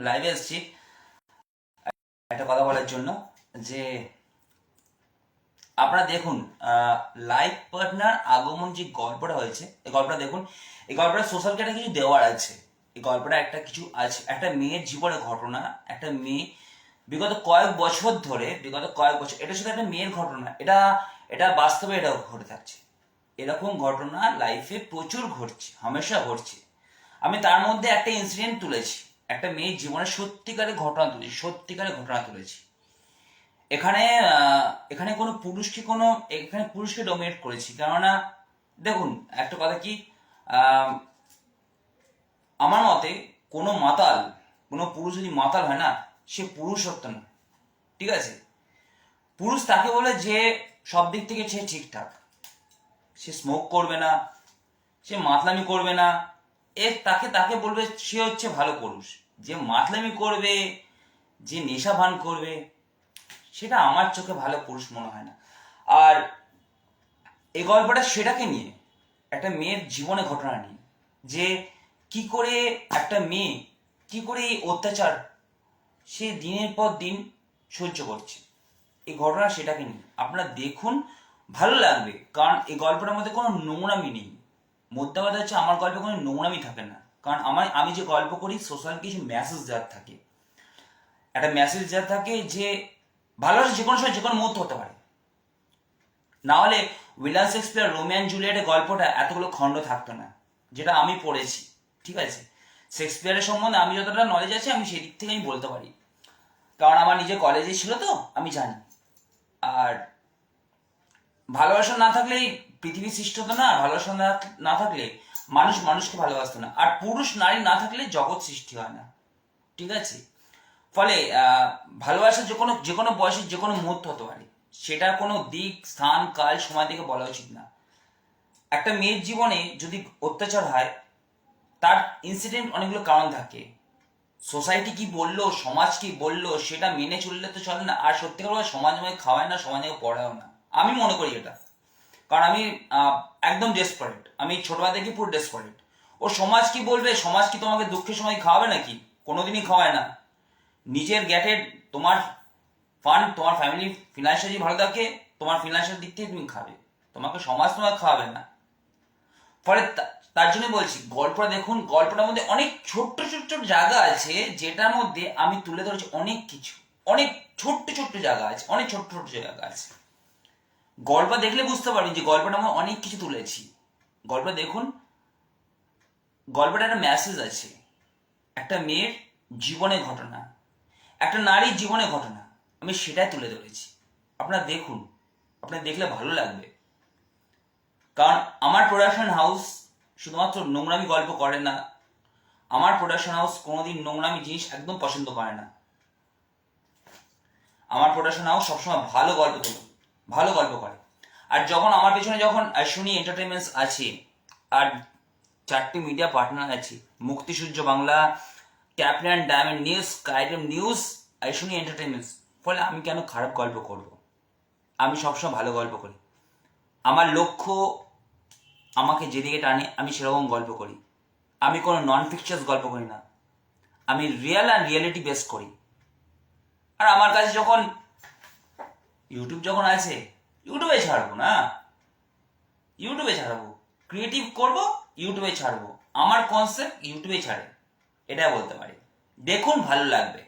লাইভে এসেছি একটা কথা বলার জন্য যে আপনারা দেখুন, লাইফ পার্টনার আগমন যে গল্পটা হয়েছে, এই গল্পটা দেখুন। এই গল্পটা সোশ্যাল একটা কিছু দেওয়ার আছে। এই গল্পটা একটা কিছু আছে, একটা মেয়ের জীবনের ঘটনা। একটা মেয়ে বিগত কয়েক বছর, এটা শুধু একটা মেয়ের ঘটনা, এটা এটা বাস্তবে এটা ঘটে থাকছে। এরকম ঘটনা লাইফে প্রচুর ঘটছে, হামেশা ঘটছে। আমি তার মধ্যে একটা ইনসিডেন্ট তুলেছি, একটা মেয়ের জীবনে সত্যিকারের ঘটনা তুলেছি। এখানে এখানে কোনো পুরুষকে এখানে পুরুষকে ডমিনেট করেছি, কেননা দেখুন একটা কথা কি, আহ, আমার মতে কোনো পুরুষ যদি মাতাল হয় না, সে পুরুষত্ব না। ঠিক আছে? পুরুষ তাকে বলে যে সব দিক থেকে সে ঠিকঠাক, সে স্মোক করবে না, সে মাতলামি করবে না, তাকে তাকে বলবে সে হচ্ছে ভালো পুরুষ। যে মাতলামি করবে, যে নেশা ভান করবে, সেটা আমার চোখে ভালো পুরুষ মনে হয় না। আর এই গল্পটা সেটাকে নিয়ে, একটা মেয়ের জীবনে ঘটনা নিয়ে, যে কি করে একটা মেয়ে, কি করে এই অত্যাচার সে দিনের পর দিন সহ্য করছে। এই ঘটনা সেটাকে নিয়ে আপনারা দেখুন, ভালো লাগবে। কারণ এই গল্পটার মধ্যে কোনো নোংরামি নেই। মোদ্দা কথা হচ্ছে, আমার গল্পে কোনো নোংরামি থাকে না। কারণ আমি যে গল্প করি, সোশ্যাল কিছু মেসেজ দেওয়ার থাকে, একটা মেসেজ দেওয়ার থাকে যে ভালোবাসা যে কোনো সময় যে কোনো মুহূর্ত হতে পারে। না হলে উইলিয়াম শেক্সপিয়ার রোমিও অ্যান্ড জুলিয়েটের গল্পটা এতগুলো খণ্ড থাকতো না, যেটা আমি পড়েছি। ঠিক আছে? শেক্সপিয়ারের সম্বন্ধে আমি যতটা নলেজ আছে, আমি সেই দিক থেকে আমি বলতে পারি, কারণ আমার নিজের কলেজে ছিল তো, আমি জানি। আর ভালোবাসা না থাকলেই পৃথিবী সৃষ্টি হতো না, ভালোবাসা না থাকলে মানুষ মানুষকে ভালোবাসতো না, আর পুরুষ নারী না থাকলে জগৎ সৃষ্টি হয় না। ঠিক আছে? ফলে ভালোবাসা যে কোনো বয়সে যে কোনো মুহূর্ত হতে পারে। সেটা কোনো দিক, স্থান, কাল, সময় থেকে বলা উচিত না। একটা মেয়ের জীবনে যদি অত্যাচার হয়, তার ইনসিডেন্ট অনেকগুলো কারণ থাকে। সোসাইটি কি বললো, সমাজ কি বললো, সেটা মেনে চললে তো চলে না। আর সত্যিকার কথা, সমাজ আমাকে খাওয়ায় না, সমাজ আমাকে পড়ায়ও না। আমি মনে করি এটা। কারণ আমি একদম ডেসপারেট, আমি ছোটবেলা থেকে পুরো ডেসপারেট। ও সমাজ কি বলবে, সমাজ কি তোমাকে দুঃখের সময় খাওয়াবে নাকি? কোনোদিনই খাওয়ায় না। নিজের গ্যাটে তোমার তোমার ফ্যামিলি ফিনান্সিয়ালি ভালো থাকে, তোমার ফিনান্সিয়াল দিক থেকে তুমি খাবে, সমাজ তোমাকে খাওয়াবে না। ফলে তার জন্য বলছি, গল্পটা দেখুন। গল্পটার মধ্যে অনেক ছোট্ট ছোট্ট জায়গা আছে, যেটার মধ্যে আমি তুলে ধরেছি অনেক কিছু। অনেক ছোট্ট ছোট্ট জায়গা আছে, অনেক ছোট্ট ছোট্ট জায়গা আছে। গল্প দেখলে বুঝতে পারবেন যে গল্পটা আমরা অনেক কিছু তুলেছি। গল্পটা দেখুন, গল্পটা একটা মেসেজ আছে, একটা মেয়ের জীবনের ঘটনা, একটা নারীর জীবনের ঘটনা, আমি সেটাই তুলে ধরেছি। আপনারা দেখুন, আপনার দেখলে ভালো লাগবে। কারণ আমার প্রোডাকশন হাউস শুধুমাত্র নোংরামি গল্প করে না। আমার প্রোডাকশন হাউস কোনোদিন নোংরামি জিনিস একদম পছন্দ করে না। আমার প্রোডাকশন হাউস সবসময় ভালো গল্প করে। আর যখন আমার পেছনে যখন শুনি এন্টারটেনমেন্টস আছে, আর 4টি মিডিয়া পার্টনার আছে, Muktisurya Bangla, captain diamond news, স্কাইডেম নিউজ, শুনি এন্টারটেনমেন্টস। ফলে আমি কেন খারাপ গল্প করব? আমি সবসময় ভালো গল্প করি। আমার লক্ষ্য আমাকে যেদিকে টানে, আমি সেরকম গল্প করি। আমি কোনো নন ফিকশাস গল্প করি না, আমি রিয়েল আর রিয়েলিটি বেস করি। আর আমার কাছে যখন ইউটিউব যখন আছে, ইউটিউবে ছাড়বো না, ইউটিউবে ছাড়বো, ক্রিয়েটিভ করব, ইউটিউবে ছাড়বো। আমার কনসেপ্ট ইউটিউবে ছাড়ে, এটা বলতে পারি। দেখুন, ভালো লাগবে।